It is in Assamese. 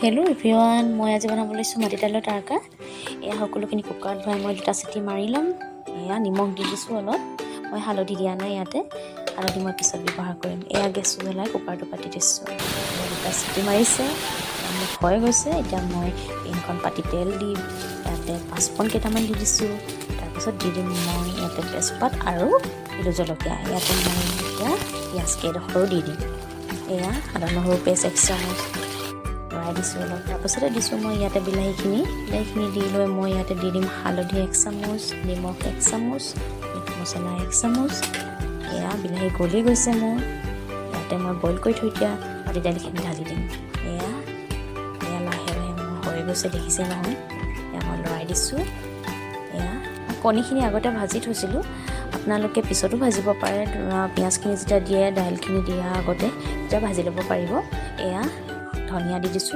হেল্ল' এভৰিৱান, মই আজি বনাব লৈছোঁ মাটি দাইলৰ তৰকা। এয়া সকলোখিনি কুকাৰত ভৰাই মই 2টা চিটি মাৰি ল'ম। এয়া নিমখ দি দিছোঁ অলপ, মই হালধি দিয়া নাই ইয়াতে, হালধি মই পিছত ব্যৱহাৰ কৰিম। এয়া গেছটো জ্বলাই কুকাৰটো পাতি দিছোঁ, 2টা চিটি মাৰিছে, মোক হৈ গৈছে। এতিয়া মই পেনখন পাতি তেল দি ইয়াতে পাঁচফোৰণ কেইটামান দি দিছোঁ। তাৰপিছত দি দিম মই ইয়াতে তেজপাত আৰু জলকীয়া। ইয়াতে মই এতিয়া পিঁয়াজ কেইডোখৰো দি দিম। এয়া আদা নহৰু পেষ্ট 1 চামুচ লৰাই দিছোঁ অলপ। তাৰপাছতে দিছোঁ মই ইয়াতে বিলাহীখিনি দি লৈ মই ইয়াতে দি দিম হালধি 1 চামুচ, নিমখ 1 চামুচ, মিট মছলা 1 চামুচ। এয়া বিলাহী গলি গৈছে মোৰ, ইয়াতে মই বইল কৰি থৈ দিয়া মাটি দাইলখিনি ঢালি দিম। এয়া লাহে লাহে মোৰ হৈ গৈছে, দেখিছে নহয়। এয়া মই লৰাই দিছোঁ। এয়া কণীখিনি আগতে ভাজি থৈছিলোঁ, আপোনালোকে পিছতো ভাজিব পাৰে। পিঁয়াজখিনি যেতিয়া দিয়ে দাইলখিনি দিয়াৰ আগতে তেতিয়া ভাজি ল'ব পাৰিব। এয়া ধনিয়া দি দিছোঁ।